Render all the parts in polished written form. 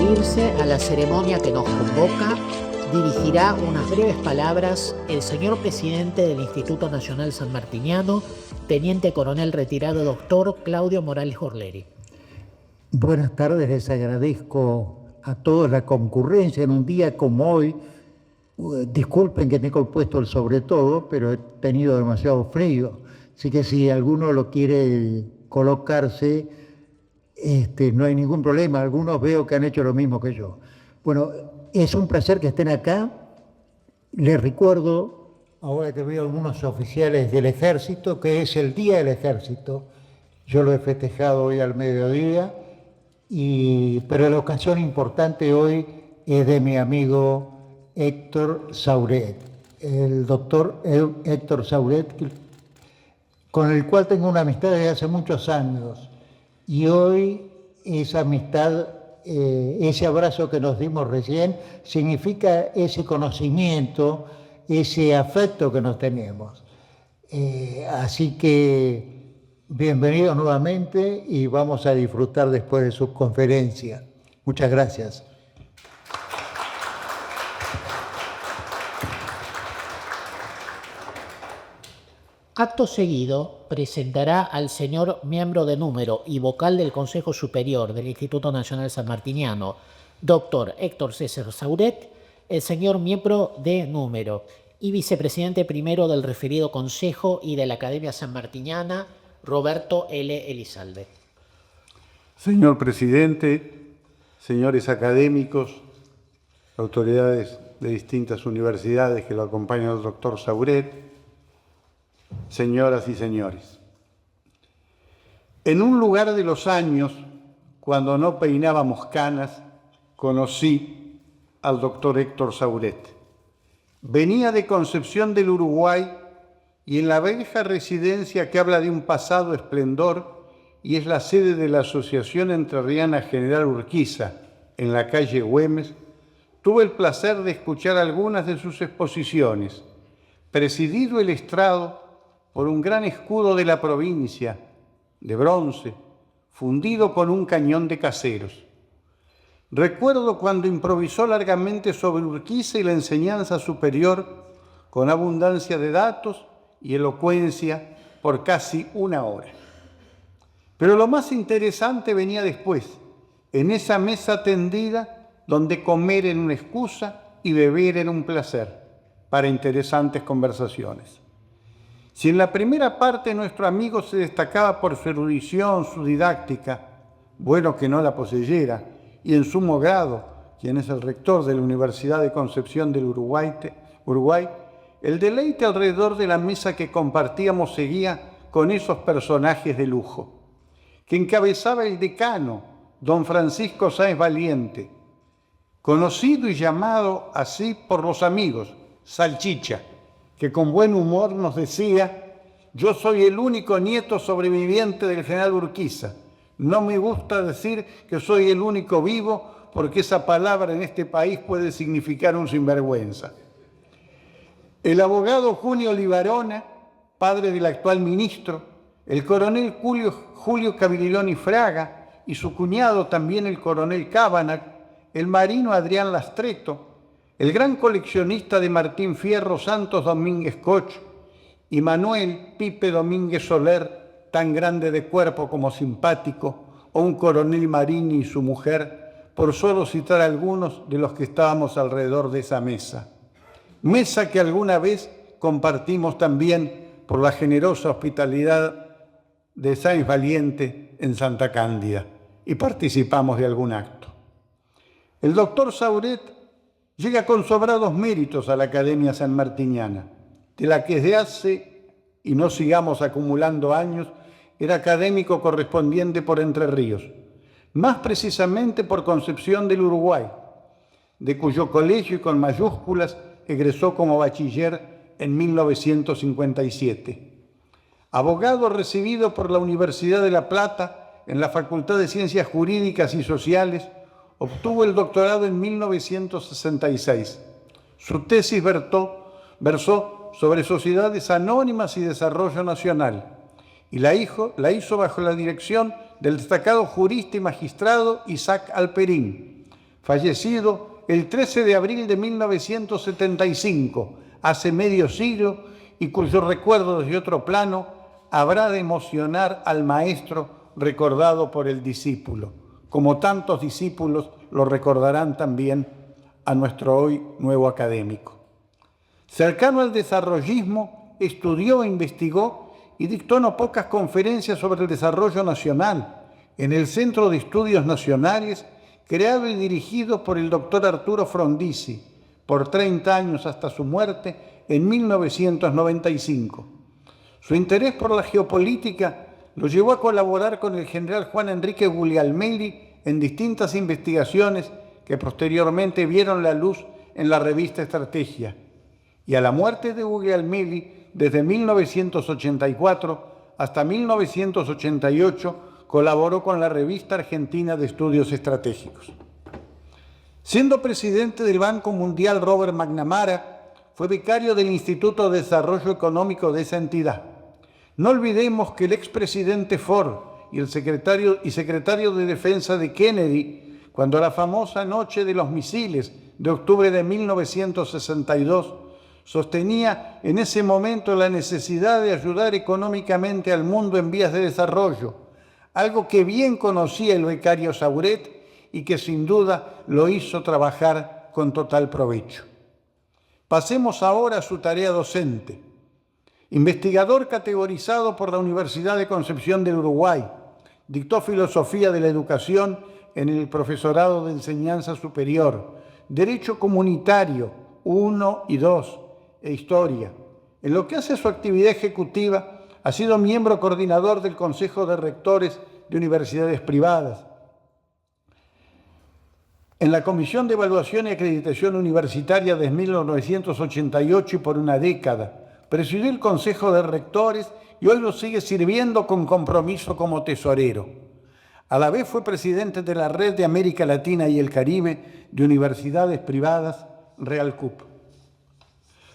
referirse a la ceremonia que nos convoca, dirigirá unas breves palabras el señor presidente del Instituto Nacional Sanmartiniano, teniente coronel retirado doctor Claudio Morales Gorleri. Buenas tardes, les agradezco a todos la concurrencia en un día como hoy. Disculpen que tengo puesto el sobre todo, pero he tenido demasiado frío, así que si alguno lo quiere colocarse, no hay ningún problema. Algunos veo que han hecho lo mismo que yo. Bueno, es un placer que estén acá. Les recuerdo, ahora que veo algunos oficiales del Ejército, que es el Día del Ejército. Yo lo he festejado hoy al mediodía, pero la ocasión importante hoy es de mi amigo Héctor Sauret, el doctor Héctor Sauret, con el cual tengo una amistad desde hace muchos años. Y hoy esa amistad, ese abrazo que nos dimos recién, significa ese conocimiento, ese afecto que nos tenemos. Así que bienvenidos nuevamente y vamos a disfrutar después de su conferencia. Muchas gracias. Acto seguido, presentará al señor miembro de número y vocal del Consejo Superior del Instituto Nacional Sanmartiniano, doctor Héctor César Sauret, el señor miembro de número y vicepresidente primero del referido Consejo y de la Academia Sanmartiniana, Roberto L. Elizalde. Señor presidente, señores académicos, autoridades de distintas universidades que lo acompañan al doctor Sauret, señoras y señores. En un lugar de los años, cuando no peinábamos canas, conocí al doctor Héctor Sauret. Venía de Concepción del Uruguay y en la vieja residencia que habla de un pasado esplendor y es la sede de la Asociación Entrerriana General Urquiza, en la calle Güemes, tuve el placer de escuchar algunas de sus exposiciones, presidido el estrado por un gran escudo de la provincia, de bronce, fundido con un cañón de caseros. Recuerdo cuando improvisó largamente sobre Urquiza y la enseñanza superior, con abundancia de datos y elocuencia por casi una hora. Pero lo más interesante venía después, en esa mesa tendida, donde comer era una excusa y beber era un placer, para interesantes conversaciones. Si en la primera parte nuestro amigo se destacaba por su erudición, su didáctica, bueno que no la poseyera, y en sumo grado, quien es el rector de la Universidad de Concepción del Uruguay, el deleite alrededor de la mesa que compartíamos seguía con esos personajes de lujo, que encabezaba el decano, don Francisco Sáenz Valiente, conocido y llamado así por los amigos, Salchicha, que con buen humor nos decía: yo soy el único nieto sobreviviente del general Urquiza. No me gusta decir que soy el único vivo, porque esa palabra en este país puede significar un sinvergüenza. El abogado Junio Libarona, padre del actual ministro, el coronel Julio Cavilloni Fraga y su cuñado también el coronel Cábanac, el marino Adrián Lastreto, el gran coleccionista de Martín Fierro Santos Domínguez Coch y Manuel Pipe Domínguez Soler, tan grande de cuerpo como simpático, o un coronel Marini y su mujer, por solo citar algunos de los que estábamos alrededor de esa mesa. Mesa que alguna vez compartimos también por la generosa hospitalidad de Sáenz Valiente en Santa Cándida y participamos de algún acto. El doctor Sauret llega con sobrados méritos a la Academia Sanmartiniana, de la que desde hace, y no sigamos acumulando años, era académico correspondiente por Entre Ríos, más precisamente por Concepción del Uruguay, de cuyo colegio y con mayúsculas egresó como bachiller en 1957. Abogado recibido por la Universidad de La Plata en la Facultad de Ciencias Jurídicas y Sociales, obtuvo el doctorado en 1966. Su tesis versó sobre sociedades anónimas y desarrollo nacional, y la hizo bajo la dirección del destacado jurista y magistrado Isaac Alperín, fallecido el 13 de abril de 1975, hace medio siglo, y cuyo recuerdo desde otro plano habrá de emocionar al maestro recordado por el discípulo, como tantos discípulos lo recordarán también a nuestro hoy nuevo académico. Cercano al desarrollismo, estudió e investigó y dictó no pocas conferencias sobre el desarrollo nacional en el Centro de Estudios Nacionales, creado y dirigido por el doctor Arturo Frondizi, por 30 años hasta su muerte en 1995. Su interés por la geopolítica lo llevó a colaborar con el general Juan Enrique Guglielmelli en distintas investigaciones que posteriormente vieron la luz en la revista Estrategia. Y a la muerte de Guglielmelli, desde 1984 hasta 1988, colaboró con la revista Argentina de Estudios Estratégicos. Siendo presidente del Banco Mundial Robert McNamara, fue becario del Instituto de Desarrollo Económico de esa entidad. No olvidemos que el expresidente Ford y el secretario de Defensa de Kennedy, cuando la famosa noche de los misiles de octubre de 1962, sostenía en ese momento la necesidad de ayudar económicamente al mundo en vías de desarrollo, algo que bien conocía el becario Sauret y que sin duda lo hizo trabajar con total provecho. Pasemos ahora a su tarea docente. Investigador categorizado por la Universidad de Concepción del Uruguay, dictó filosofía de la educación en el profesorado de enseñanza superior, derecho comunitario 1 y 2 e historia. En lo que hace a su actividad ejecutiva, ha sido miembro coordinador del Consejo de Rectores de Universidades Privadas, en la Comisión de Evaluación y Acreditación Universitaria desde 1988 y por una década. Presidió el Consejo de Rectores y hoy lo sigue sirviendo con compromiso como tesorero. A la vez fue presidente de la Red de América Latina y el Caribe de Universidades Privadas, RealCup.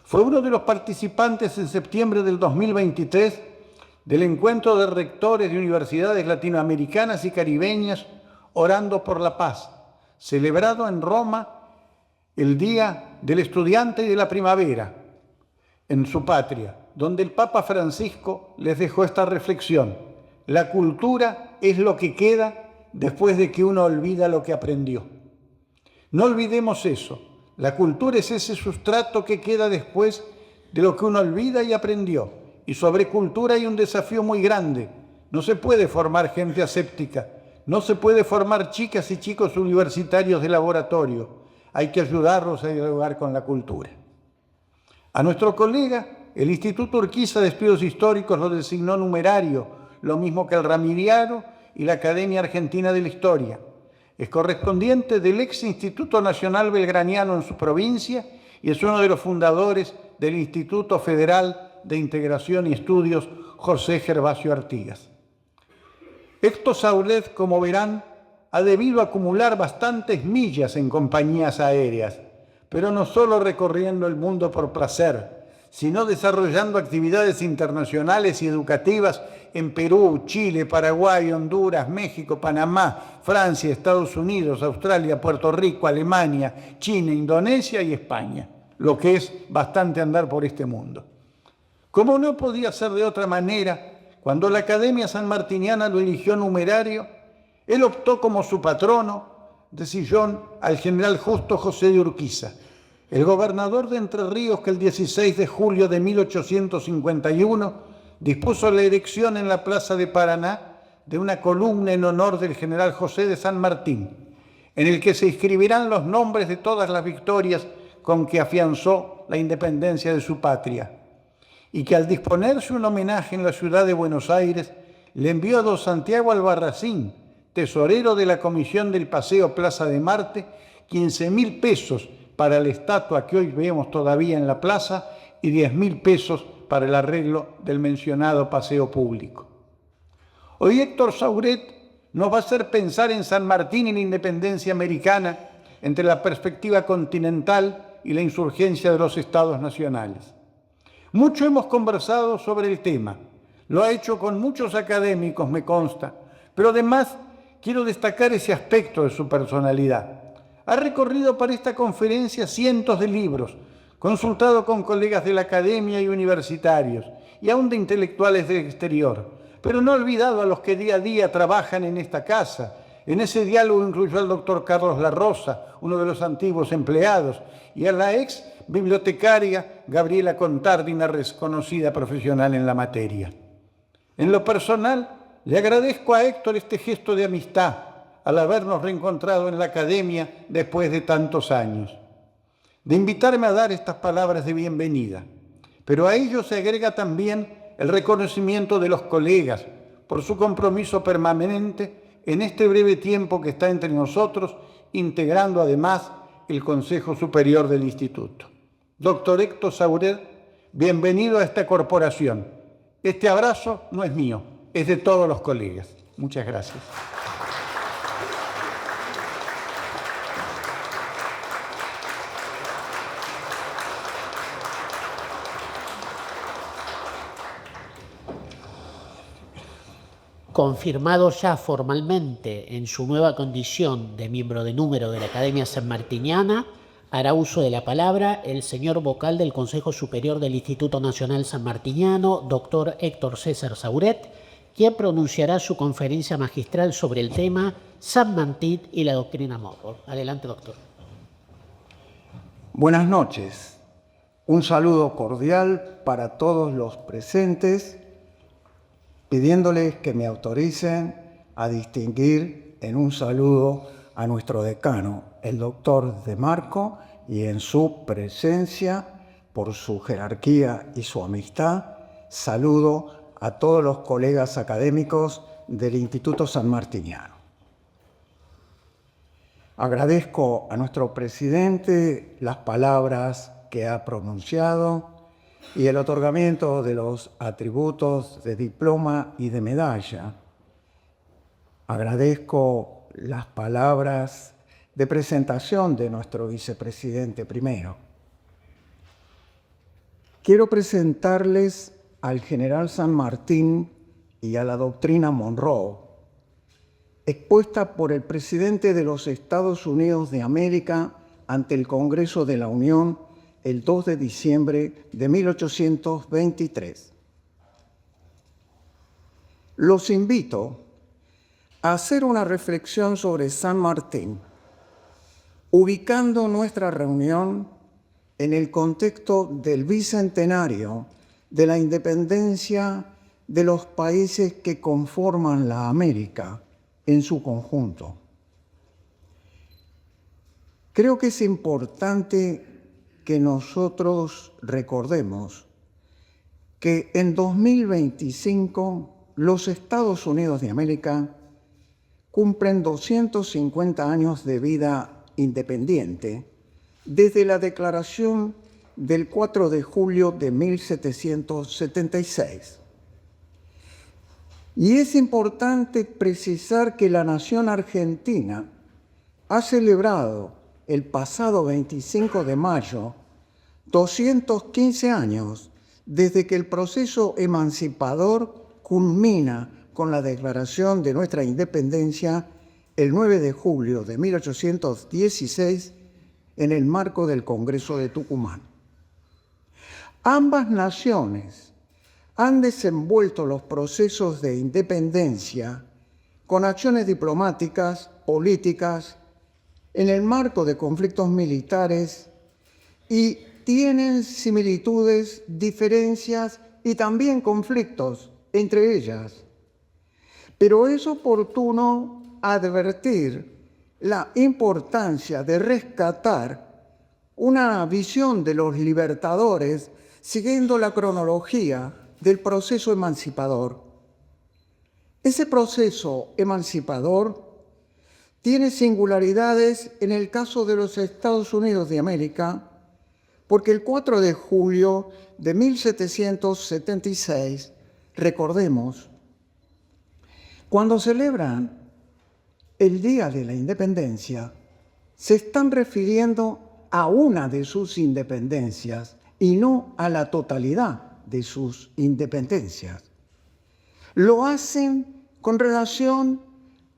Fue uno de los participantes en septiembre del 2023 del Encuentro de Rectores de Universidades Latinoamericanas y Caribeñas Orando por la Paz, celebrado en Roma el Día del Estudiante y de la Primavera, en su patria, donde el Papa Francisco les dejó esta reflexión: la cultura es lo que queda después de que uno olvida lo que aprendió. No olvidemos eso, la cultura es ese sustrato que queda después de lo que uno olvida y aprendió. Y sobre cultura hay un desafío muy grande. No se puede formar gente aséptica, no se puede formar chicas y chicos universitarios de laboratorio. Hay que ayudarlos a dialogar con la cultura. A nuestro colega, el Instituto Urquiza de Estudios Históricos lo designó numerario, lo mismo que el Ramiriano y la Academia Argentina de la Historia. Es correspondiente del ex Instituto Nacional Belgraniano en su provincia y es uno de los fundadores del Instituto Federal de Integración y Estudios José Gervasio Artigas. Héctor Saulet, como verán, ha debido acumular bastantes millas en compañías aéreas, pero no solo recorriendo el mundo por placer, sino desarrollando actividades internacionales y educativas en Perú, Chile, Paraguay, Honduras, México, Panamá, Francia, Estados Unidos, Australia, Puerto Rico, Alemania, China, Indonesia y España, lo que es bastante andar por este mundo. Como no podía ser de otra manera, cuando la Academia Sanmartiniana lo eligió numerario, él optó como su patrono de sillón al general Justo José de Urquiza, el gobernador de Entre Ríos que el 16 de julio de 1851 dispuso la erección en la Plaza de Paraná de una columna en honor del general José de San Martín, en el que se inscribirán los nombres de todas las victorias con que afianzó la independencia de su patria, y que al disponerse un homenaje en la ciudad de Buenos Aires, le envió a don Santiago Albarracín, tesorero de la Comisión del Paseo Plaza de Marte, 15.000 pesos para la estatua que hoy vemos todavía en la plaza y 10.000 pesos para el arreglo del mencionado paseo público. Hoy Héctor Sauret nos va a hacer pensar en San Martín y la independencia americana entre la perspectiva continental y la insurgencia de los estados nacionales. Mucho hemos conversado sobre el tema, lo ha hecho con muchos académicos, me consta, pero además quiero destacar ese aspecto de su personalidad. ha recorrido para esta conferencia cientos de libros, consultado con colegas de la academia y universitarios, y aún de intelectuales del exterior, pero no ha olvidado a los que día a día trabajan en esta casa. En ese diálogo incluyó al doctor Carlos La Rosa, uno de los antiguos empleados, y a la ex bibliotecaria Gabriela Contardi, una reconocida profesional en la materia. En lo personal, le agradezco a Héctor este gesto de amistad al habernos reencontrado en la academia después de tantos años, de invitarme a dar estas palabras de bienvenida. Pero a ello se agrega también el reconocimiento de los colegas por su compromiso permanente en este breve tiempo que está entre nosotros, integrando además el Consejo Superior del Instituto. Doctor Héctor Sauret, bienvenido a esta corporación. Este abrazo no es mío, es de todos los colegas. Muchas gracias. Confirmado ya formalmente en su nueva condición de miembro de número de la Academia Sanmartiniana, hará uso de la palabra el señor vocal del Consejo Superior del Instituto Nacional Sanmartiniano, doctor Héctor César Sauret, quien pronunciará su conferencia magistral sobre el tema San Martín y la doctrina Monroe. Adelante, doctor. Buenas noches. Un saludo cordial para todos los presentes, pidiéndoles que me autoricen a distinguir en un saludo a nuestro decano, el doctor De Marco, y en su presencia, por su jerarquía y su amistad, saludo a todos los colegas académicos del Instituto Sanmartiniano. Agradezco a nuestro presidente las palabras que ha pronunciado y el otorgamiento de los atributos de diploma y de medalla. Agradezco las palabras de presentación de nuestro vicepresidente primero. Quiero presentarles al general San Martín y a la doctrina Monroe, expuesta por el presidente de los Estados Unidos de América ante el Congreso de la Unión el 2 de diciembre de 1823. Los invito a hacer una reflexión sobre San Martín, ubicando nuestra reunión en el contexto del bicentenario de la independencia de los países que conforman la América en su conjunto. Creo que es importante que nosotros recordemos que en 2025 los Estados Unidos de América cumplen 250 años de vida independiente desde la Declaración del 4 de julio de 1776. Y es importante precisar que la nación argentina ha celebrado el pasado 25 de mayo 215 años desde que el proceso emancipador culmina con la declaración de nuestra independencia el 9 de julio de 1816 en el marco del Congreso de Tucumán. Ambas naciones han desenvuelto los procesos de independencia con acciones diplomáticas, políticas, en el marco de conflictos militares y tienen similitudes, diferencias y también conflictos entre ellas. Pero es oportuno advertir la importancia de rescatar una visión de los libertadores siguiendo la cronología del proceso emancipador. Ese proceso emancipador tiene singularidades en el caso de los Estados Unidos de América, porque el 4 de julio de 1776, recordemos, cuando celebran el Día de la Independencia, se están refiriendo a una de sus independencias y no a la totalidad de sus independencias. Lo hacen con relación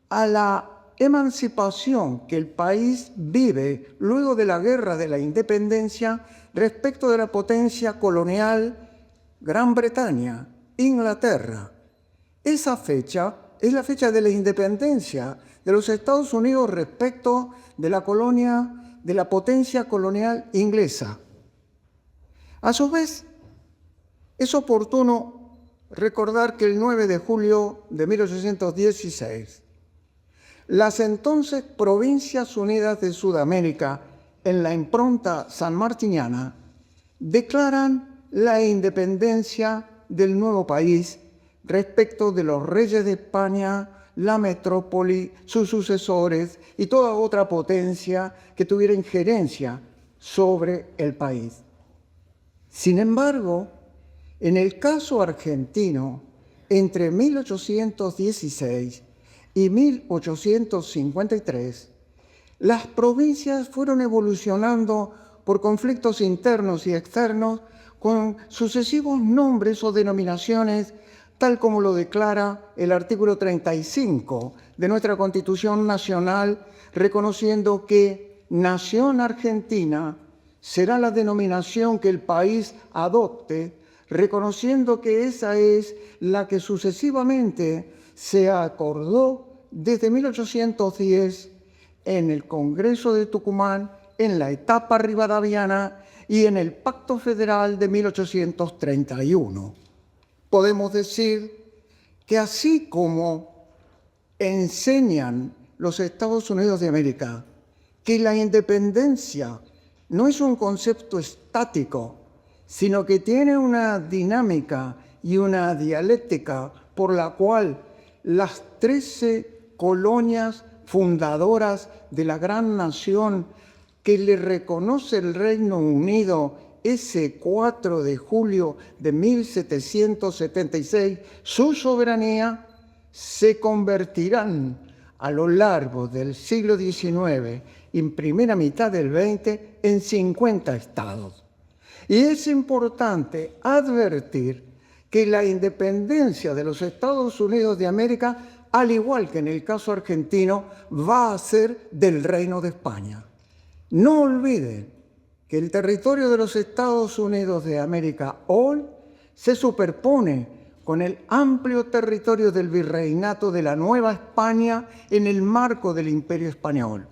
a la emancipación que el país vive luego de la Guerra de la Independencia respecto de la potencia colonial Gran Bretaña, Inglaterra. Esa fecha es la fecha de la independencia de los Estados Unidos respecto de la potencia colonial inglesa. A su vez, es oportuno recordar que el 9 de julio de 1816, las entonces Provincias Unidas de Sudamérica, en la impronta sanmartiniana, declaran la independencia del nuevo país respecto de los reyes de España, la metrópoli, sus sucesores y toda otra potencia que tuviera injerencia sobre el país. Sin embargo, en el caso argentino, entre 1816 y 1853, las provincias fueron evolucionando por conflictos internos y externos con sucesivos nombres o denominaciones, tal como lo declara el artículo 35 de nuestra Constitución Nacional, reconociendo que Nación Argentina será la denominación que el país adopte, reconociendo que esa es la que sucesivamente se acordó desde 1810 en el Congreso de Tucumán, en la etapa rivadaviana y en el Pacto Federal de 1831. Podemos decir que así como enseñan los Estados Unidos de América que la independencia no es un concepto estático, sino que tiene una dinámica y una dialéctica por la cual las 13 colonias fundadoras de la gran nación que le reconoce el Reino Unido ese 4 de julio de 1776, su soberanía, se convertirán a lo largo del siglo XIX y en primera mitad del XX en 50 estados. Y es importante advertir que la independencia de los Estados Unidos de América, al igual que en el caso argentino, va a ser del Reino de España. No olviden que el territorio de los Estados Unidos de América hoy se superpone con el amplio territorio del virreinato de la Nueva España en el marco del Imperio Español.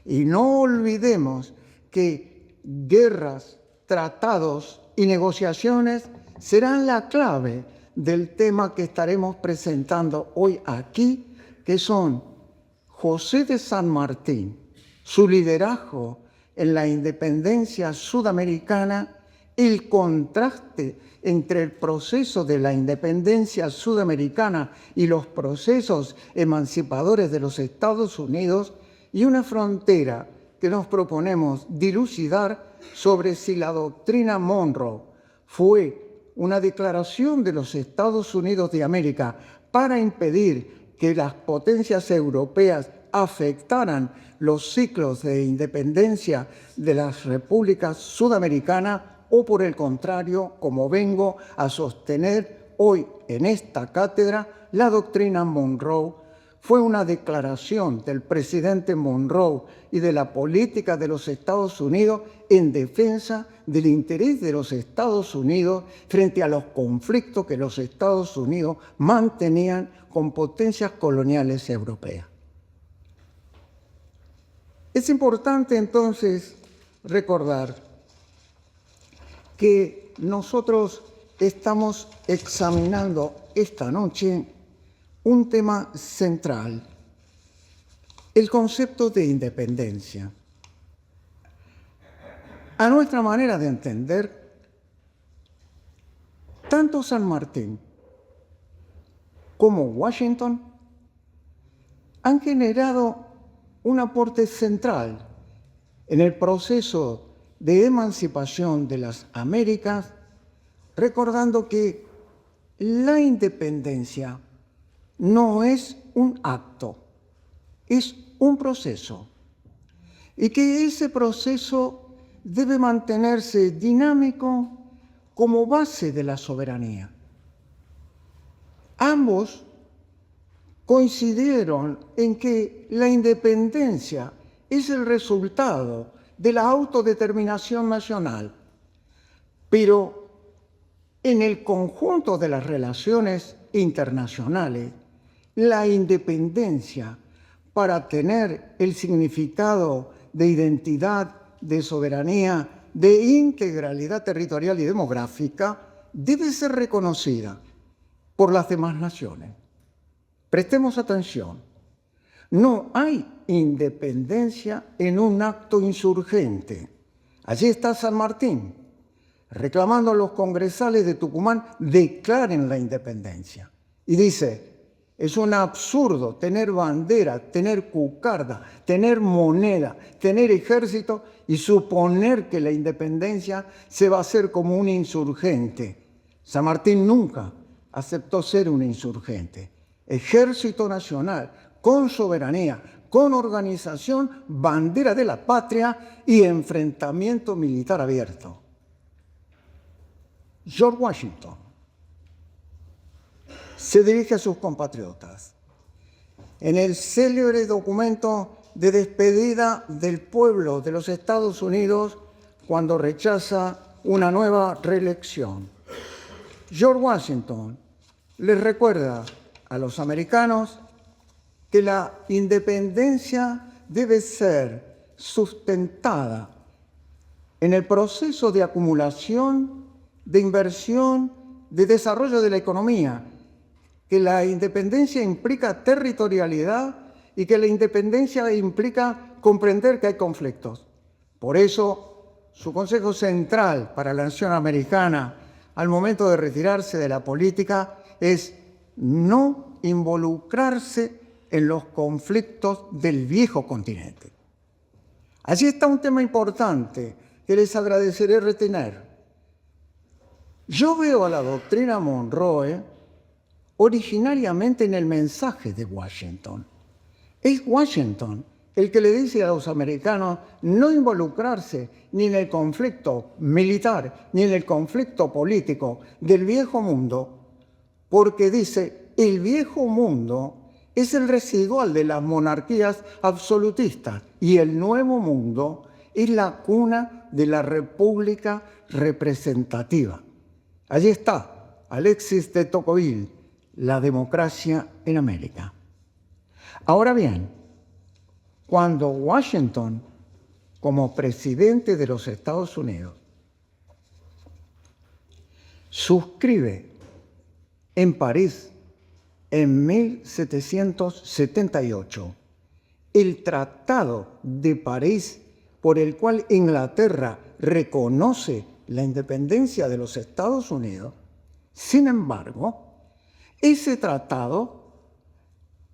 Y no olvidemos que guerras, tratados y negociaciones serán la clave del tema que estaremos presentando hoy aquí, que son José de San Martín, su liderazgo en la independencia sudamericana, el contraste entre el proceso de la independencia sudamericana y los procesos emancipadores de los Estados Unidos y una frontera que nos proponemos dilucidar sobre si la doctrina Monroe fue una declaración de los Estados Unidos de América para impedir que las potencias europeas afectaran los ciclos de independencia de las repúblicas sudamericanas o por el contrario, como vengo a sostener hoy en esta cátedra, la doctrina Monroe fue una declaración del presidente Monroe y de la política de los Estados Unidos en defensa del interés de los Estados Unidos frente a los conflictos que los Estados Unidos mantenían con potencias coloniales europeas. Es importante entonces recordar que nosotros estamos examinando esta noche un tema central, el concepto de independencia. A nuestra manera de entender, tanto San Martín como Washington han generado un aporte central en el proceso de emancipación de las Américas, recordando que la independencia no es un acto, es un proceso, y que ese proceso debe mantenerse dinámico como base de la soberanía. Ambos coincidieron en que la independencia es el resultado de la autodeterminación nacional, pero en el conjunto de las relaciones internacionales, la independencia, para tener el significado de identidad, de soberanía, de integralidad territorial y demográfica, debe ser reconocida por las demás naciones. Prestemos atención. No hay independencia en un acto insurgente. Allí está San Martín, reclamando a los congresales de Tucumán declaren la independencia. Y dice, es un absurdo tener bandera, tener cucarda, tener moneda, tener ejército y suponer que la independencia se va a hacer como un insurgente. San Martín nunca aceptó ser un insurgente. Ejército nacional, con soberanía, con organización, bandera de la patria y enfrentamiento militar abierto. George Washington se dirige a sus compatriotas en el célebre documento de despedida del pueblo de los Estados Unidos cuando rechaza una nueva reelección. George Washington les recuerda a los americanos que la independencia debe ser sustentada en el proceso de acumulación, de inversión, de desarrollo de la economía, que la independencia implica territorialidad y que la independencia implica comprender que hay conflictos. Por eso, su consejo central para la nación americana al momento de retirarse de la política es no involucrarse en los conflictos del viejo continente. Allí está un tema importante que les agradeceré retener. Yo veo a la doctrina Monroe originariamente en el mensaje de Washington. Es Washington el que le dice a los americanos no involucrarse ni en el conflicto militar ni en el conflicto político del viejo mundo, porque dice, el viejo mundo es el residual de las monarquías absolutistas y el nuevo mundo es la cuna de la república representativa. Allí está Alexis de Tocqueville, la democracia en América. Ahora bien, cuando Washington, como presidente de los Estados Unidos, suscribe en París en 1778 el Tratado de París por el cual Inglaterra reconoce la independencia de los Estados Unidos, sin embargo, ese tratado,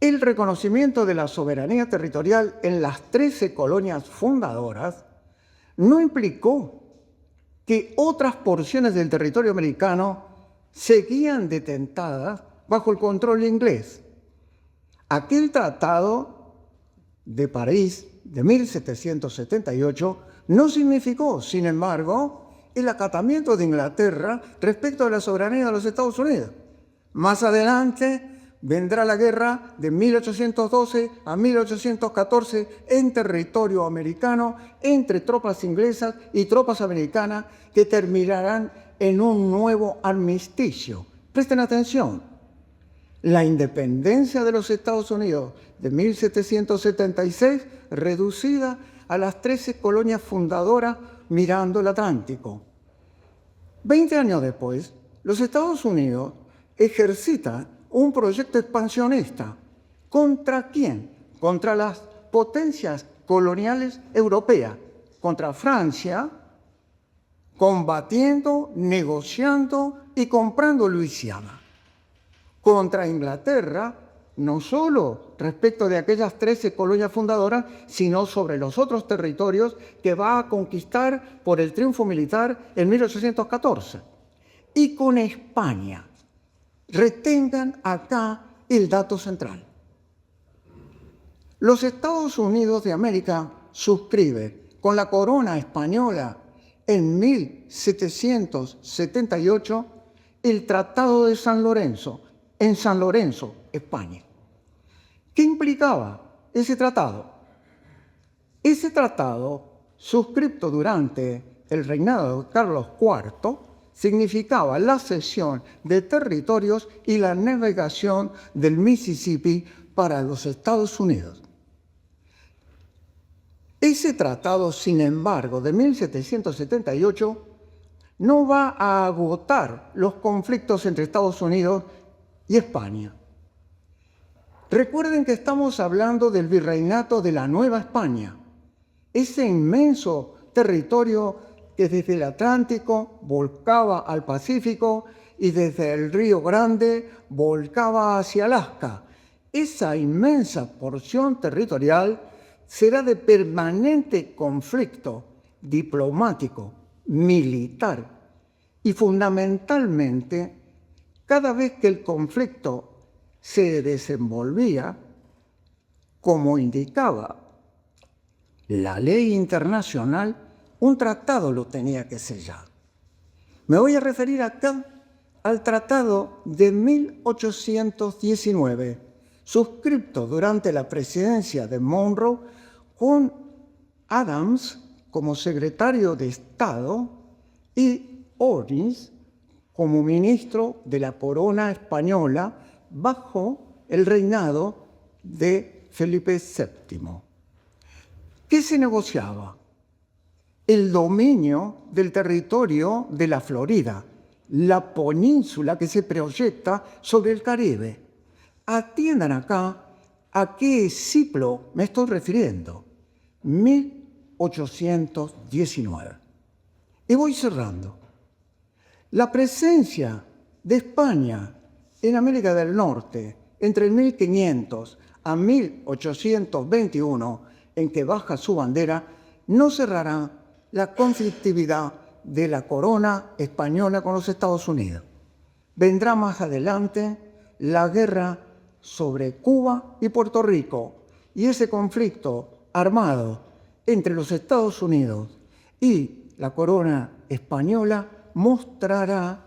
el reconocimiento de la soberanía territorial en las 13 colonias fundadoras, no implicó que otras porciones del territorio americano seguían detentadas bajo el control inglés. Aquel tratado de París de 1778 no significó, sin embargo, el acatamiento de Inglaterra respecto a la soberanía de los Estados Unidos. Más adelante vendrá la guerra de 1812 a 1814 en territorio americano entre tropas inglesas y tropas americanas que terminarán en un nuevo armisticio. Presten atención. La independencia de los Estados Unidos de 1776 reducida a las 13 colonias fundadoras mirando el Atlántico. 20 años después, los Estados Unidos ejercitan un proyecto expansionista. ¿Contra quién? Contra las potencias coloniales europeas, contra Francia, combatiendo, negociando y comprando Luisiana. Contra Inglaterra, no solo respecto de aquellas 13 colonias fundadoras, sino sobre los otros territorios que va a conquistar por el triunfo militar en 1814. Y con España. Retengan acá el dato central. Los Estados Unidos de América suscriben con la corona española en 1778 el Tratado de San Lorenzo, en San Lorenzo, España. ¿Qué implicaba ese tratado? Ese tratado, suscripto durante el reinado de Carlos IV, significaba la cesión de territorios y la navegación del Mississippi para los Estados Unidos. Ese tratado, sin embargo, de 1778, no va a agotar los conflictos entre Estados Unidos y España. Recuerden que estamos hablando del virreinato de la Nueva España, ese inmenso territorio que desde el Atlántico volcaba al Pacífico y desde el Río Grande volcaba hacia Alaska. Esa inmensa porción territorial será de permanente conflicto diplomático, militar y fundamentalmente, cada vez que el conflicto se desenvolvía, como indicaba la ley internacional, un tratado lo tenía que sellar. Me voy a referir acá al tratado de 1819, suscripto durante la presidencia de Monroe con Adams como secretario de Estado y Orange como ministro de la corona española bajo el reinado de Felipe VII. ¿Qué se negociaba? El dominio del territorio de la Florida, la península que se proyecta sobre el Caribe. Atiendan acá a qué ciclo me estoy refiriendo. 1819. Y voy cerrando. La presencia de España en América del Norte entre el 1500 a 1821, en que baja su bandera, no cerrará la conflictividad de la corona española con los Estados Unidos. Vendrá más adelante la guerra sobre Cuba y Puerto Rico, y ese conflicto armado entre los Estados Unidos y la corona española mostrará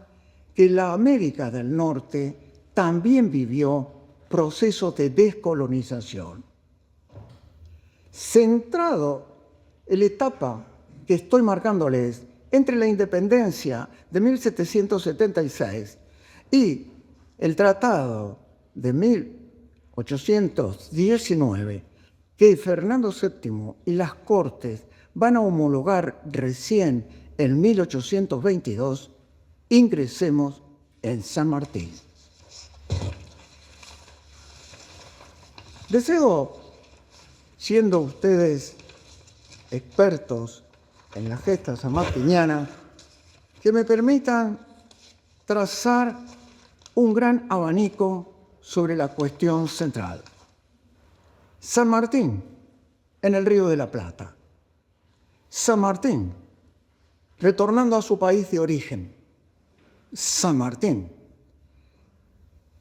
que la América del Norte también vivió procesos de descolonización. Centrado en la etapa que estoy marcándoles entre la independencia de 1776 y el Tratado de 1819, que Fernando VII y las Cortes van a homologar recién en 1822, ingresemos en San Martín. Deseo, siendo ustedes expertos en la gesta sanmartiniana, que me permitan trazar un gran abanico sobre la cuestión central. San Martín, en el Río de la Plata. San Martín, retornando a su país de origen. San Martín,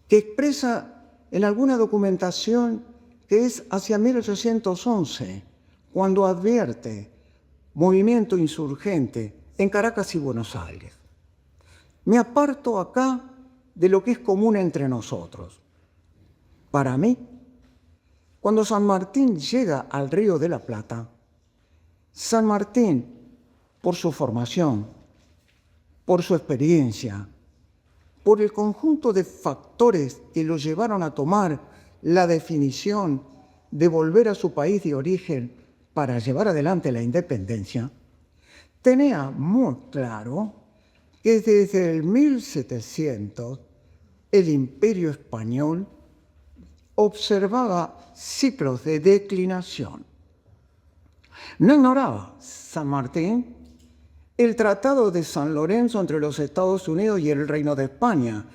que expresa en alguna documentación que es hacia 1811, cuando advierte movimiento insurgente en Caracas y Buenos Aires. Me aparto acá de lo que es común entre nosotros. Para mí, cuando San Martín llega al Río de la Plata, San Martín, por su formación, por su experiencia, por el conjunto de factores que lo llevaron a tomar la definición de volver a su país de origen para llevar adelante la independencia, tenía muy claro que desde el 1700 el Imperio Español observaba ciclos de declinación. No ignoraba San Martín el Tratado de San Lorenzo entre los Estados Unidos y el Reino de España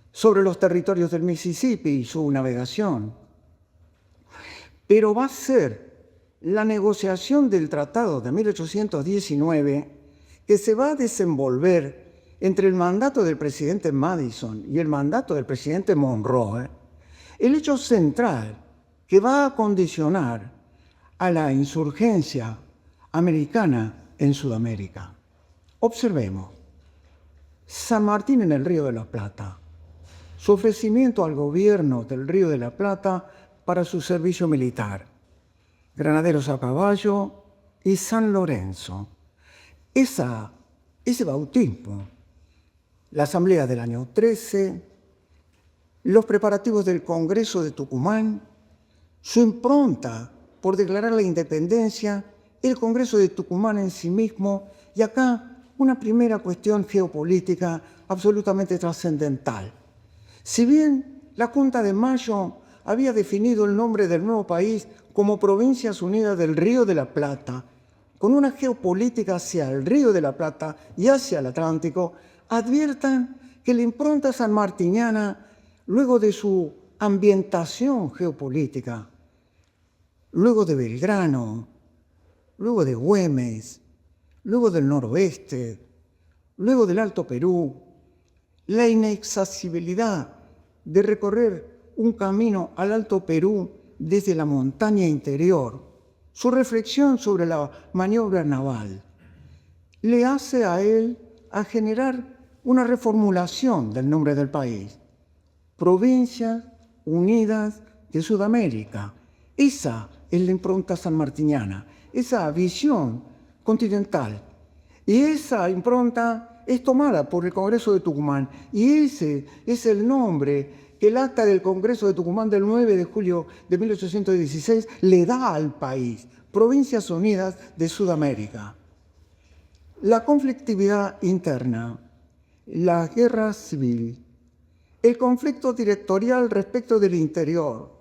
sobre los territorios del Mississippi y su navegación. Pero va a ser la negociación del Tratado de 1819 que se va a desenvolver entre el mandato del presidente Madison y el mandato del presidente Monroe, el hecho central que va a condicionar a la insurgencia americana en Sudamérica. Observemos. San Martín en el Río de la Plata. Su ofrecimiento al gobierno del Río de la Plata para su servicio militar, Granaderos a Caballo y San Lorenzo. Ese bautismo, la asamblea del año 13, los preparativos del Congreso de Tucumán, su impronta por declarar la independencia, el Congreso de Tucumán en sí mismo, y acá una primera cuestión geopolítica absolutamente trascendental. Si bien la Junta de Mayo había definido el nombre del nuevo país como Provincias Unidas del Río de la Plata, con una geopolítica hacia el Río de la Plata y hacia el Atlántico, adviertan que la impronta sanmartiniana, luego de su ambientación geopolítica, luego de Belgrano, luego de Güemes, luego del noroeste, luego del Alto Perú, la inaccesibilidad de recorrer un camino al Alto Perú desde la montaña interior, su reflexión sobre la maniobra naval, le hace a él a generar una reformulación del nombre del país, Provincias Unidas de Sudamérica. Esa es la impronta sanmartiniana, esa visión continental. Y esa impronta es tomada por el Congreso de Tucumán. Y ese es el nombre que el acta del Congreso de Tucumán del 9 de julio de 1816 le da al país, Provincias Unidas de Sudamérica. La conflictividad interna, la guerra civil, el conflicto directorial respecto del interior,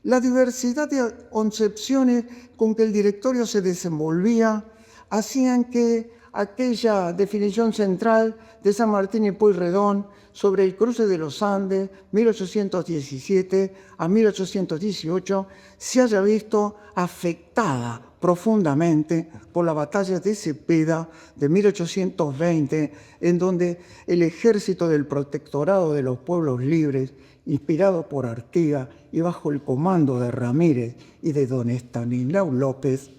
la diversidad de concepciones con que el directorio se desenvolvía hacían que aquella definición central de San Martín y Pueyrredón sobre el cruce de los Andes, 1817 a 1818, se haya visto afectada profundamente por la batalla de Cepeda de 1820, en donde el ejército del Protectorado de los Pueblos Libres, inspirado por Artigas y bajo el comando de Ramírez y de don Estanislao López,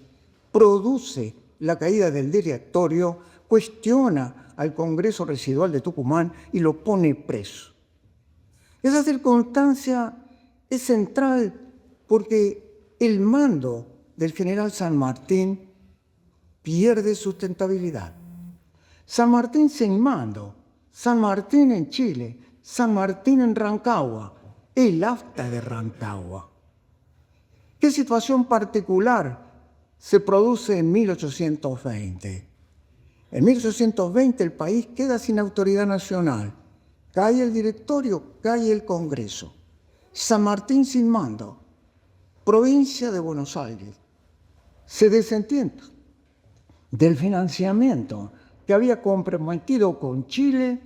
produce la caída del directorio, cuestiona al Congreso Residual de Tucumán y lo pone preso. Esa circunstancia es central porque el mando del general San Martín pierde sustentabilidad. San Martín sin mando, San Martín en Chile, San Martín en Rancagua, el acta de Rancagua. ¿Qué situación particular se produce en 1820? En 1820 el país queda sin autoridad nacional. Cae el directorio, cae el Congreso. San Martín sin mando, provincia de Buenos Aires. Se desentiende del financiamiento que había comprometido con Chile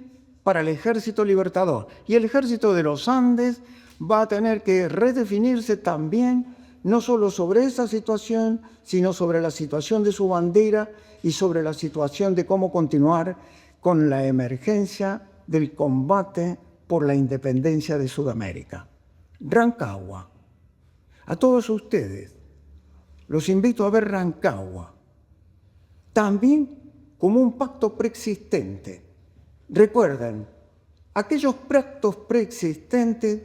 para el Ejército Libertador. Y el Ejército de los Andes va a tener que redefinirse también, no solo sobre esa situación, sino sobre la situación de su bandera y sobre la situación de cómo continuar con la emergencia del combate por la independencia de Sudamérica. Rancagua. A todos ustedes los invito a ver Rancagua también como un pacto preexistente. Recuerden, aquellos pactos preexistentes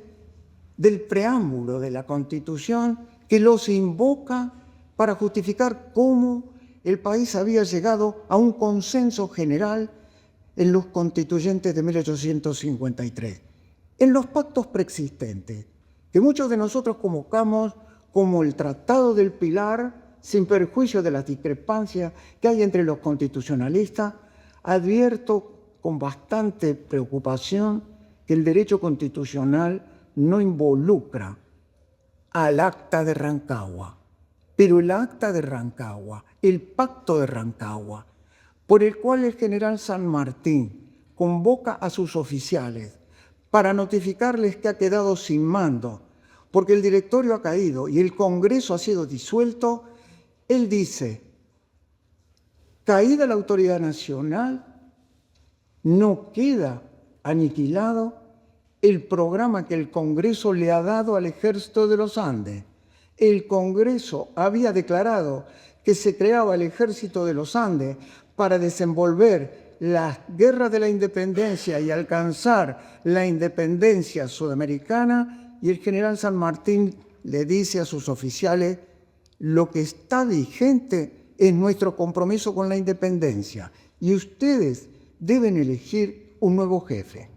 del preámbulo de la Constitución que los invoca para justificar cómo el país había llegado a un consenso general en los constituyentes de 1853. En los pactos preexistentes, que muchos de nosotros convocamos como el Tratado del Pilar, sin perjuicio de las discrepancias que hay entre los constitucionalistas, advierto con bastante preocupación que el derecho constitucional no involucra al acta de Rancagua. Pero el acta de Rancagua, el pacto de Rancagua, por el cual el general San Martín convoca a sus oficiales para notificarles que ha quedado sin mando, porque el directorio ha caído y el Congreso ha sido disuelto, él dice, caída la autoridad nacional, no queda aniquilado el programa que el Congreso le ha dado al Ejército de los Andes. El Congreso había declarado que se creaba el Ejército de los Andes para desenvolver las guerras de la independencia y alcanzar la independencia sudamericana, y el general San Martín le dice a sus oficiales: lo que está vigente es nuestro compromiso con la independencia y ustedes deben elegir un nuevo jefe.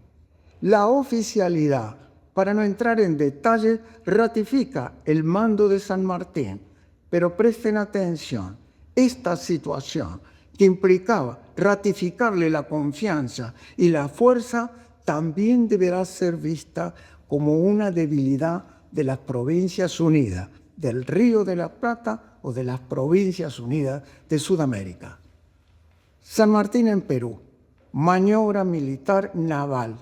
La oficialidad, para no entrar en detalle, ratifica el mando de San Martín, pero presten atención, esta situación que implicaba ratificarle la confianza y la fuerza también deberá ser vista como una debilidad de las Provincias Unidas, del Río de la Plata o de las Provincias Unidas de Sudamérica. San Martín en Perú, maniobra militar naval.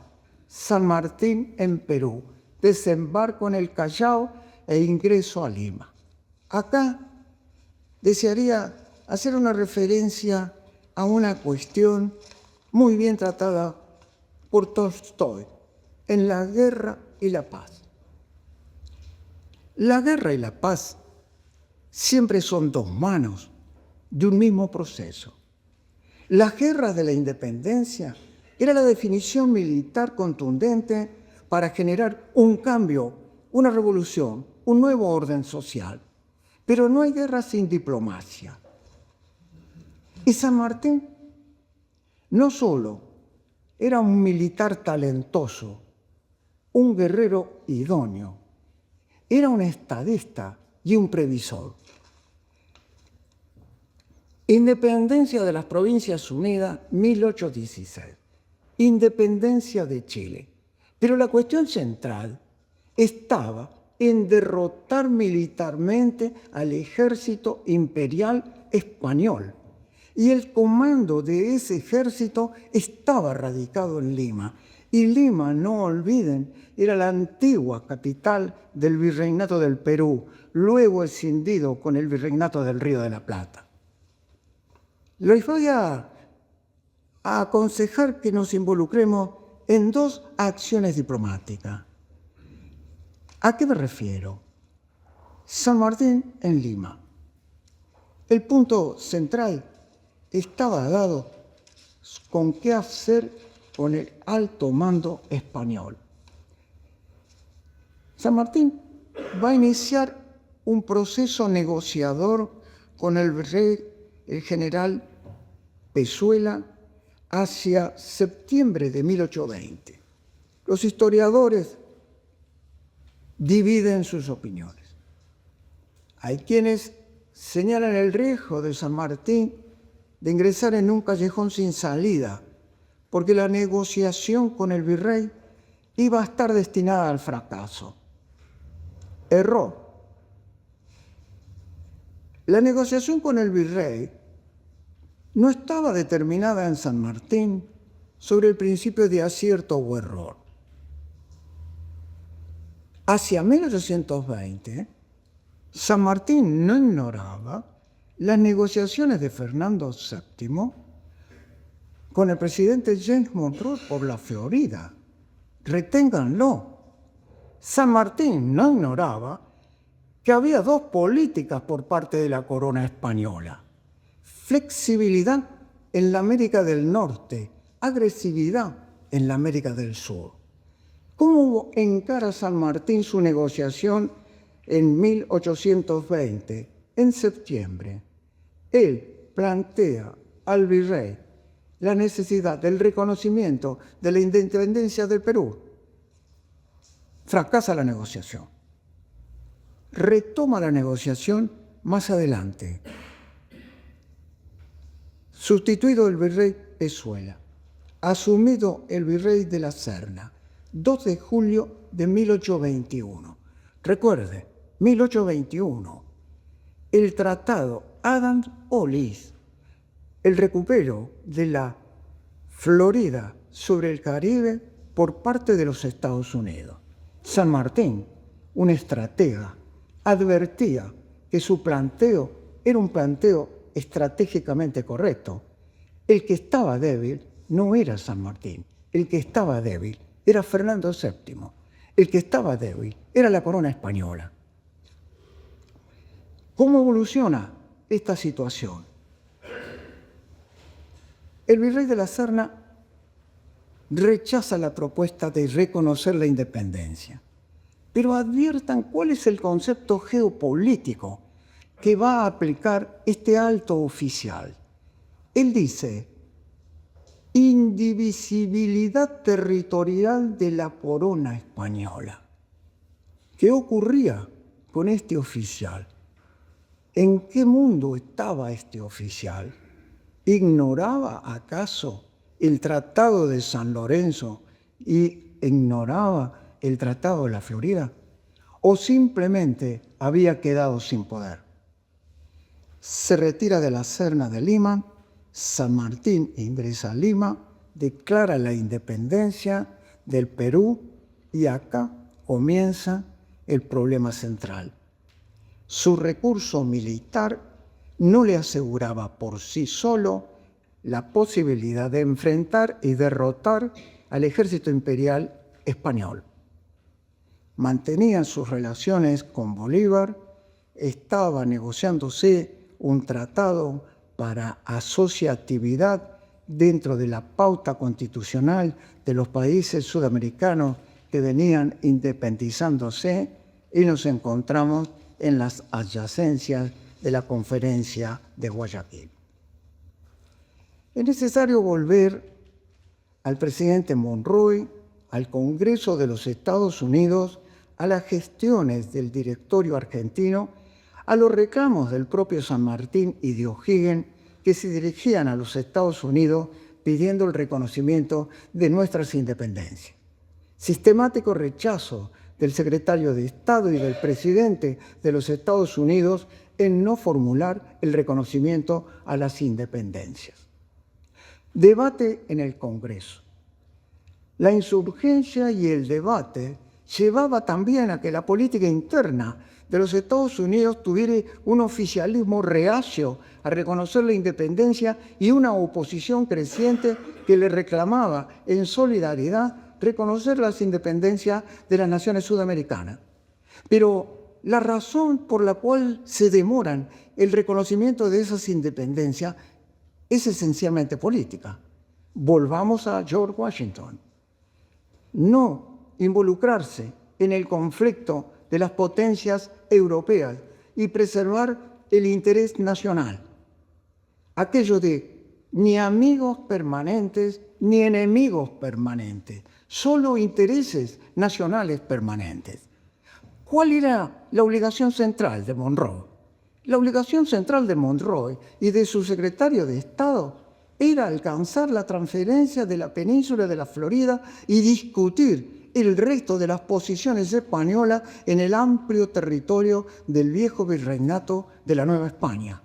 San Martín en Perú, desembarco en el Callao e ingreso a Lima. Acá desearía hacer una referencia a una cuestión muy bien tratada por Tolstoy en La guerra y la paz. La guerra y la paz siempre son dos manos de un mismo proceso. Las guerras de la independencia era la definición militar contundente para generar un cambio, una revolución, un nuevo orden social. Pero no hay guerra sin diplomacia. Y San Martín no solo era un militar talentoso, un guerrero idóneo, era un estadista y un previsor. Independencia de las Provincias Unidas, 1816. Independencia de Chile. Pero la cuestión central estaba en derrotar militarmente al ejército imperial español. Y el comando de ese ejército estaba radicado en Lima. Y Lima, no olviden, era la antigua capital del Virreinato del Perú, luego escindido con el Virreinato del Río de la Plata. Les voy a aconsejar que nos involucremos en dos acciones diplomáticas. ¿A qué me refiero? San Martín en Lima. El punto central estaba dado con qué hacer con el alto mando español. San Martín va a iniciar un proceso negociador con el virrey, el general Pezuela, hacia septiembre de 1820. Los historiadores dividen sus opiniones. Hay quienes señalan el riesgo de San Martín de ingresar en un callejón sin salida, porque la negociación con el virrey iba a estar destinada al fracaso. Error. La negociación con el virrey no estaba determinada en San Martín sobre el principio de acierto o error. Hacia 1820, San Martín no ignoraba las negociaciones de Fernando VII con el presidente James Monroe por la Florida. Reténganlo. San Martín no ignoraba que había dos políticas por parte de la corona española: flexibilidad en la América del Norte, agresividad en la América del Sur. ¿Cómo encara San Martín su negociación en 1820, en septiembre? Él plantea al virrey la necesidad del reconocimiento de la independencia del Perú. Fracasa la negociación. Retoma la negociación más adelante. Sustituido el virrey Pezuela, asumido el virrey de la Serna, 2 de julio de 1821. Recuerde, 1821, el tratado Adams-Olis, el recupero de la Florida sobre el Caribe por parte de los Estados Unidos. San Martín, un estratega, advertía que su planteo era un planteo estratégicamente correcto. El que estaba débil no era San Martín, el que estaba débil era Fernando VII, el que estaba débil era la corona española. ¿Cómo evoluciona esta situación? El virrey de la Serna rechaza la propuesta de reconocer la independencia. Pero adviertan cuál es el concepto geopolítico que va a aplicar este alto oficial. Él dice: indivisibilidad territorial de la corona española. ¿Qué ocurría con este oficial? ¿En qué mundo estaba este oficial? ¿Ignoraba acaso el Tratado de San Lorenzo y ignoraba el Tratado de la Florida? ¿O simplemente había quedado sin poder? Se retira de la Serna de Lima, San Martín ingresa a Lima, declara la independencia del Perú y acá comienza el problema central. Su recurso militar no le aseguraba por sí solo la posibilidad de enfrentar y derrotar al ejército imperial español. Mantenía sus relaciones con Bolívar, estaba negociándose un tratado para asociatividad dentro de la pauta constitucional de los países sudamericanos que venían independizándose, y nos encontramos en las adyacencias de la Conferencia de Guayaquil. Es necesario volver al presidente Monroy, al Congreso de los Estados Unidos, a las gestiones del directorio argentino, a los reclamos del propio San Martín y de O'Higgins, que se dirigían a los Estados Unidos pidiendo el reconocimiento de nuestras independencias. Sistemático rechazo del secretario de Estado y del presidente de los Estados Unidos en no formular el reconocimiento a las independencias. Debate en el Congreso. La insurgencia y el debate llevaba también a que la política interna de los Estados Unidos tuviera un oficialismo reacio a reconocer la independencia y una oposición creciente que le reclamaba en solidaridad reconocer las independencias de las naciones sudamericanas. Pero la razón por la cual se demoran el reconocimiento de esas independencias es esencialmente política. Volvamos a George Washington. No involucrarse en el conflicto de las potencias europeas y preservar el interés nacional. Aquello de ni amigos permanentes ni enemigos permanentes, solo intereses nacionales permanentes. ¿Cuál era la obligación central de Monroe? La obligación central de Monroe y de su secretario de Estado era alcanzar la transferencia de la península de la Florida y discutir el resto de las posiciones españolas en el amplio territorio del viejo virreinato de la Nueva España.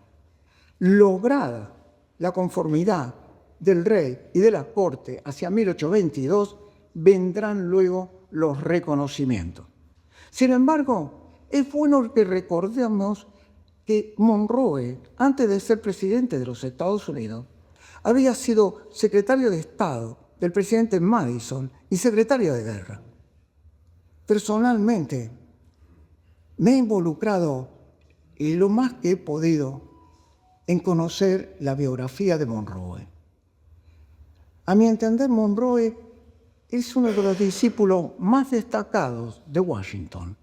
Lograda la conformidad del rey y de la corte hacia 1822, vendrán luego los reconocimientos. Sin embargo, es bueno que recordemos que Monroe, antes de ser presidente de los Estados Unidos, había sido secretario de Estado del presidente Madison y secretario de Guerra. Personalmente, me he involucrado lo más que he podido en conocer la biografía de Monroe. A mi entender, Monroe es uno de los discípulos más destacados de Washington.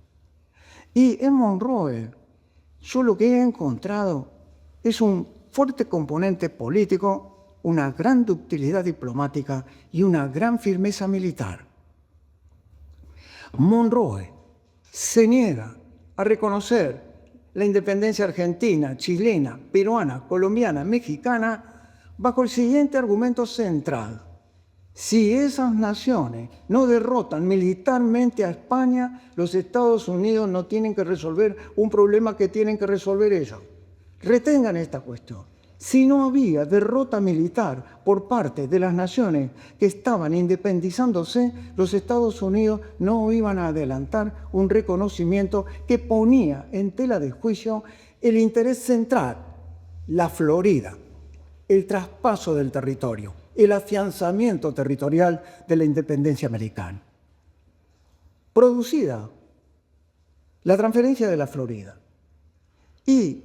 Y en Monroe, yo lo que he encontrado es un fuerte componente político, una gran ductilidad diplomática y una gran firmeza militar. Monroe se niega a reconocer la independencia argentina, chilena, peruana, colombiana, mexicana, bajo el siguiente argumento central. Si esas naciones no derrotan militarmente a España, los Estados Unidos no tienen que resolver un problema que tienen que resolver ellos. Retengan esta cuestión. Si no había derrota militar por parte de las naciones que estaban independizándose, los Estados Unidos no iban a adelantar un reconocimiento que ponía en tela de juicio el interés central, la Florida, el traspaso del territorio, el afianzamiento territorial de la independencia americana. Producida la transferencia de la Florida y,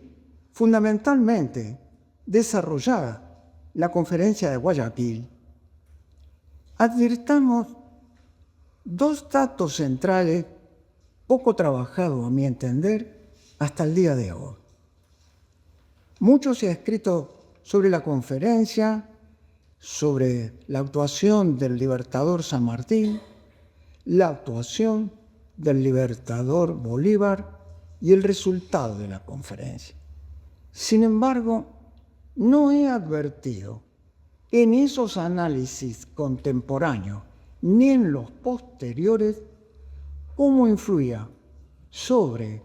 fundamentalmente, desarrollada la Conferencia de Guayaquil, advirtamos dos datos centrales poco trabajado, a mi entender, hasta el día de hoy. Mucho se ha escrito sobre la conferencia, sobre la actuación del Libertador San Martín, la actuación del Libertador Bolívar y el resultado de la conferencia. Sin embargo, no he advertido en esos análisis contemporáneos ni en los posteriores cómo influía sobre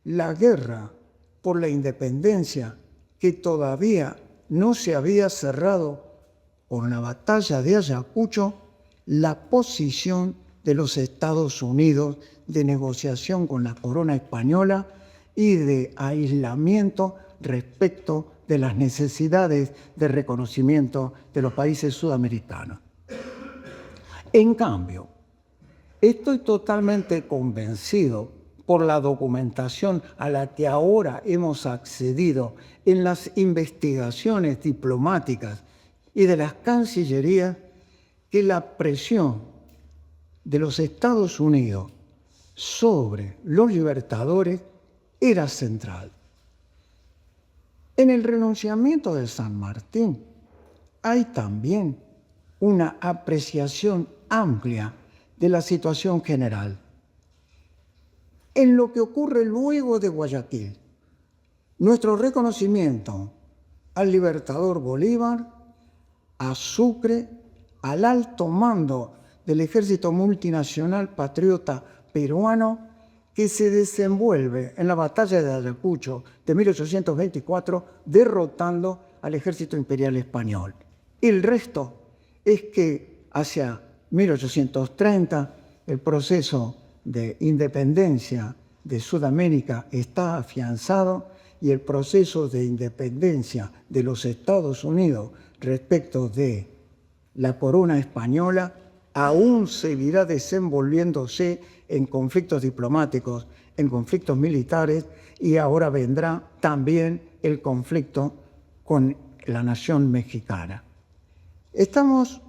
la guerra por la independencia que todavía no se había cerrado con la batalla de Ayacucho, la posición de los Estados Unidos de negociación con la corona española y de aislamiento respecto de las necesidades de reconocimiento de los países sudamericanos. En cambio, estoy totalmente convencido por la documentación a la que ahora hemos accedido en las investigaciones diplomáticas y de las cancillerías, que la presión de los Estados Unidos sobre los libertadores era central. En el renunciamiento de San Martín hay también una apreciación amplia de la situación general. En lo que ocurre luego de Guayaquil, nuestro reconocimiento al Libertador Bolívar, a Sucre, al alto mando del Ejército Multinacional Patriota Peruano, que se desenvuelve en la batalla de Ayacucho de 1824, derrotando al ejército imperial español. El resto es que hacia 1830 el proceso de independencia de Sudamérica está afianzado y el proceso de independencia de los Estados Unidos respecto de la corona española aún seguirá desenvolviéndose en conflictos diplomáticos, en conflictos militares, y ahora vendrá también el conflicto con la nación mexicana. Estamos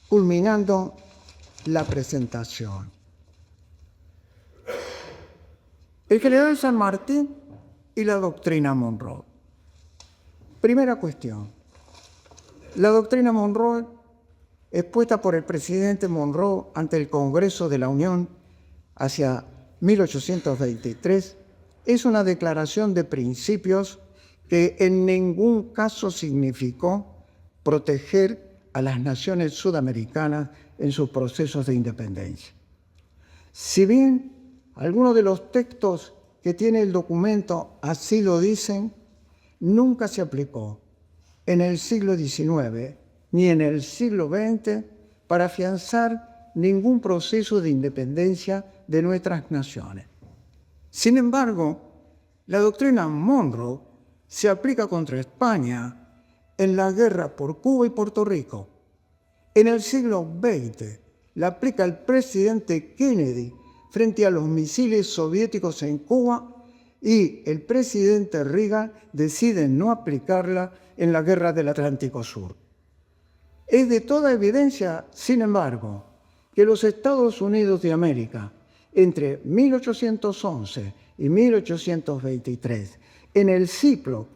culminando la presentación. El general San Martín y la doctrina Monroe. Primera cuestión. La doctrina Monroe, expuesta por el presidente Monroe ante el Congreso de la Unión hacia 1823, es una declaración de principios que en ningún caso significó proteger a las naciones sudamericanas en sus procesos de independencia. Si bien algunos de los textos que tiene el documento así lo dicen, nunca se aplicó en el siglo XIX ni en el siglo XX para afianzar ningún proceso de independencia de nuestras naciones. Sin embargo, la doctrina Monroe se aplica contra España en la guerra por Cuba y Puerto Rico. En el siglo XX la aplica el presidente Kennedy frente a los misiles soviéticos en Cuba, y el presidente Reagan decide no aplicarla en la guerra del Atlántico Sur. Es de toda evidencia, sin embargo, que los Estados Unidos de América, entre 1811 y 1823, en el ciclo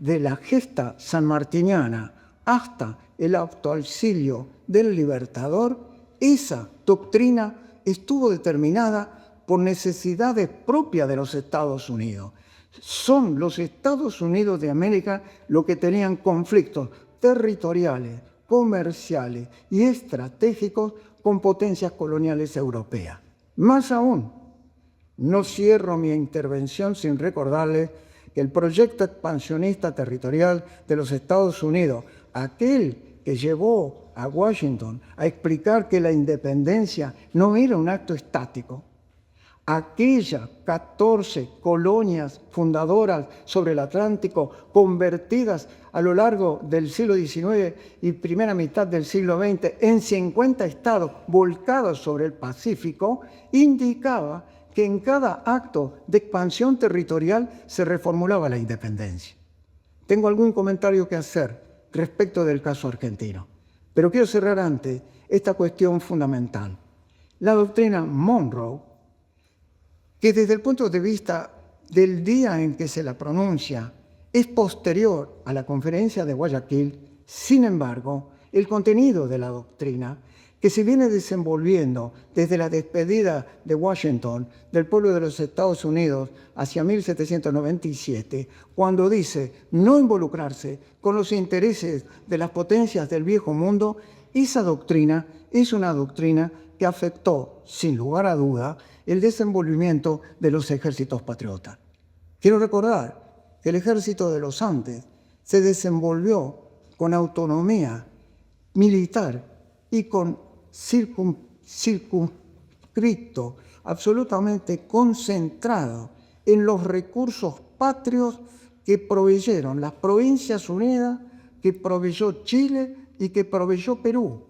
de la gesta sanmartiniana hasta el autoauxilio del Libertador, esa doctrina estuvo determinada por necesidades propias de los Estados Unidos. Son los Estados Unidos de América los que tenían conflictos territoriales, comerciales y estratégicos con potencias coloniales europeas. Más aún, no cierro mi intervención sin recordarles que el proyecto expansionista territorial de los Estados Unidos, aquel que llevó a Washington a explicar que la independencia no era un acto estático, aquellas 14 colonias fundadoras sobre el Atlántico convertidas a lo largo del siglo XIX y primera mitad del siglo XX en 50 estados volcados sobre el Pacífico, indicaba que en cada acto de expansión territorial se reformulaba la independencia. Tengo algún comentario que hacer respecto del caso argentino, pero quiero cerrar antes esta cuestión fundamental. La doctrina Monroe que desde el punto de vista del día en que se la pronuncia es posterior a la conferencia de Guayaquil. Sin embargo, el contenido de la doctrina, que se viene desenvolviendo desde la despedida de Washington del pueblo de los Estados Unidos hacia 1797, cuando dice no involucrarse con los intereses de las potencias del viejo mundo, esa doctrina es una doctrina que afectó, sin lugar a duda, el desenvolvimiento de los ejércitos patriotas. Quiero recordar que el ejército de los Andes se desenvolvió con autonomía militar y con circunscrito, absolutamente concentrado en los recursos patrios que proveyeron las Provincias Unidas, que proveyó Chile y que proveyó Perú.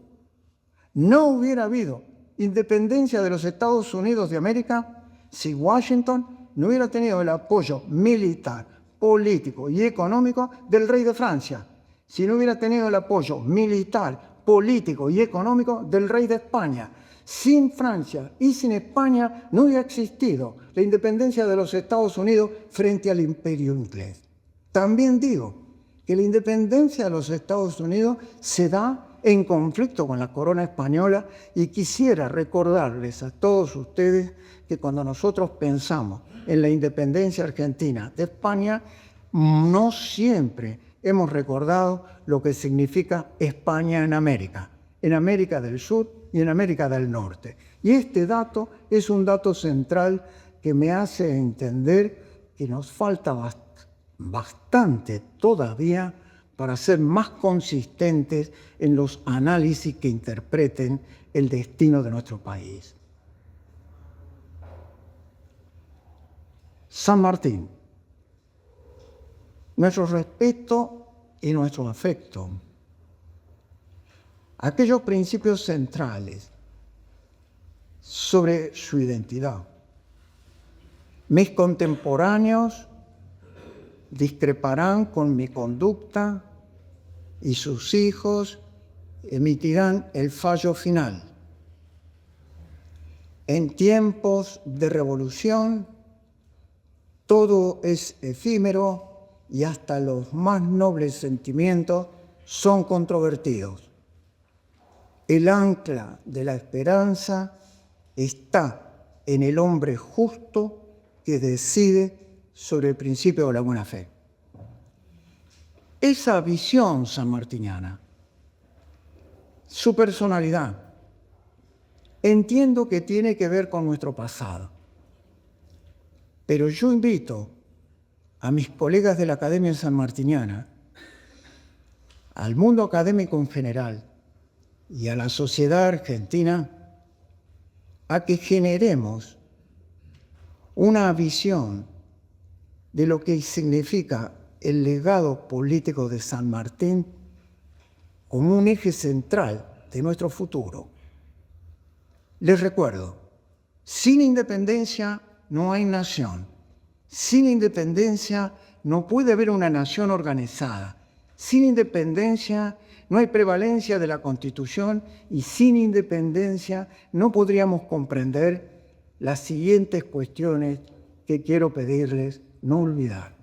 No hubiera habido independencia de los Estados Unidos de América si Washington no hubiera tenido el apoyo militar, político y económico del rey de Francia, si no hubiera tenido el apoyo militar, político y económico del rey de España. Sin Francia y sin España no hubiera existido la independencia de los Estados Unidos frente al imperio inglés. También digo que la independencia de los Estados Unidos se da en conflicto con la corona española, y quisiera recordarles a todos ustedes que cuando nosotros pensamos en la independencia argentina de España, no siempre hemos recordado lo que significa España en América del Sur y en América del Norte. Y este dato es un dato central que me hace entender que nos falta bastante todavía para ser más consistentes en los análisis que interpreten el destino de nuestro país. San Martín, nuestro respeto y nuestro afecto. Aquellos principios centrales sobre su identidad. Mis contemporáneos discreparán con mi conducta y sus hijos emitirán el fallo final. En tiempos de revolución, todo es efímero y hasta los más nobles sentimientos son controvertidos. El ancla de la esperanza está en el hombre justo que decide sobre el principio de la buena fe. Esa visión sanmartiniana, su personalidad, entiendo que tiene que ver con nuestro pasado. Pero yo invito a mis colegas de la Academia Sanmartiniana, al mundo académico en general y a la sociedad argentina a que generemos una visión de lo que significa el legado político de San Martín como un eje central de nuestro futuro. Les recuerdo, sin independencia no hay nación. Sin independencia no puede haber una nación organizada. Sin independencia no hay prevalencia de la Constitución, y sin independencia no podríamos comprender las siguientes cuestiones que quiero pedirles no olvidar.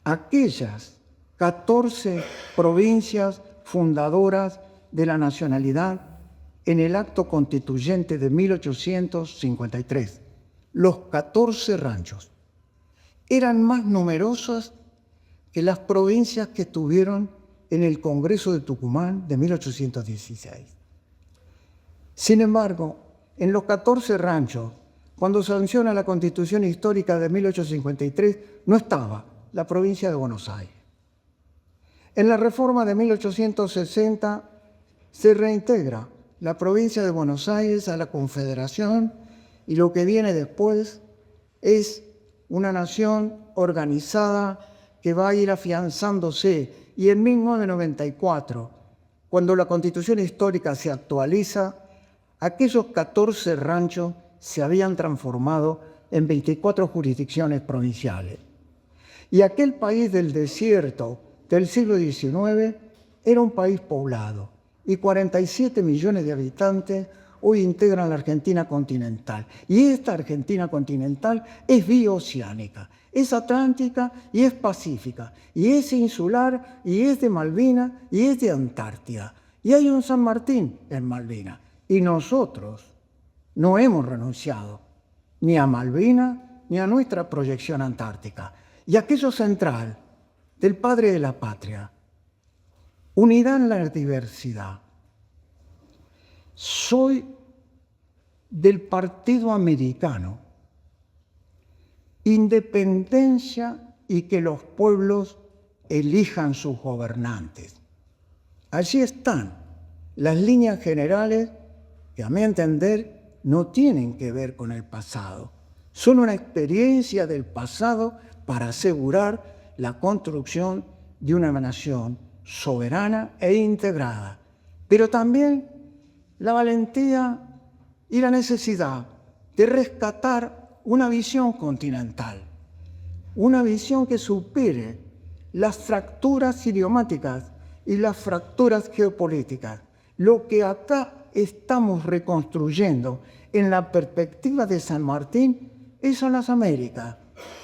Aquellas 14 provincias fundadoras de la nacionalidad en el acto constituyente de 1853, los 14 ranchos, eran más numerosas que las provincias que estuvieron en el Congreso de Tucumán de 1816. Sin embargo, en los 14 ranchos, cuando sanciona la Constitución Histórica de 1853, no estaba la provincia de Buenos Aires. En la reforma de 1860 se reintegra la provincia de Buenos Aires a la Confederación, y lo que viene después es una nación organizada que va a ir afianzándose. Y en 1994, cuando la Constitución Histórica se actualiza, aquellos 14 ranchos se habían transformado en 24 jurisdicciones provinciales. Y aquel país del desierto del siglo XIX era un país poblado, y 47 millones de habitantes hoy integran la Argentina continental. Y esta Argentina continental es bioceánica, es atlántica y es pacífica, y es insular, y es de Malvinas, y es de Antártida. Y hay un San Martín en Malvinas. Y nosotros no hemos renunciado ni a Malvinas ni a nuestra proyección antártica. Y aquello central del padre de la patria, unidad en la diversidad. Soy del Partido Americano, independencia y que los pueblos elijan sus gobernantes. Allí están las líneas generales que, a mi entender, no tienen que ver con el pasado. Son una experiencia del pasado para asegurar la construcción de una nación soberana e integrada. Pero también la valentía y la necesidad de rescatar una visión continental, una visión que supere las fracturas idiomáticas y las fracturas geopolíticas. Lo que acá estamos reconstruyendo en la perspectiva de San Martín es a las Américas.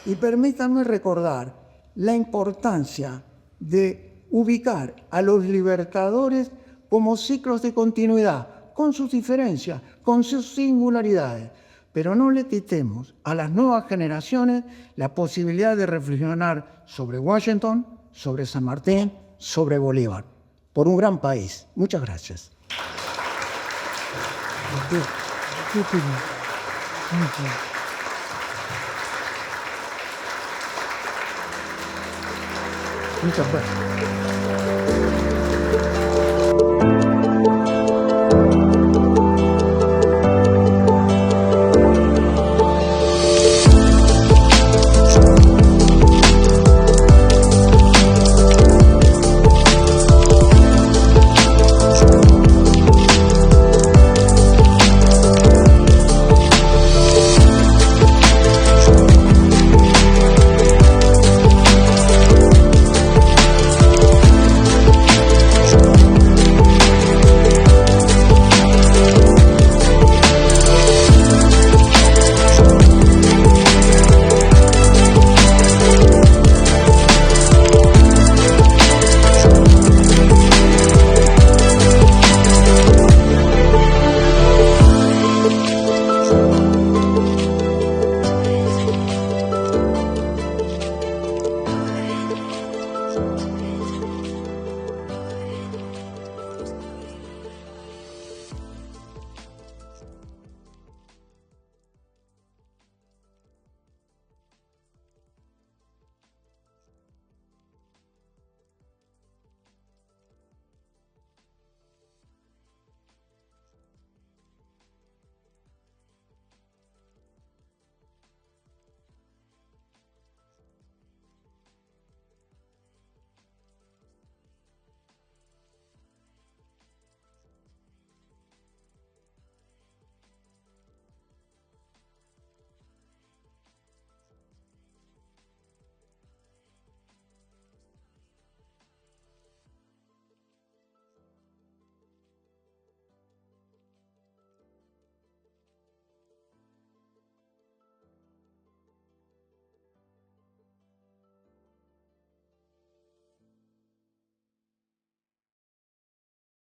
Y permítanme recordar la importancia de ubicar a los libertadores como ciclos de continuidad, con sus diferencias, con sus singularidades. Pero no le quitemos a las nuevas generaciones la posibilidad de reflexionar sobre Washington, sobre San Martín, sobre Bolívar, por un gran país. Muchas gracias. Muchas gracias.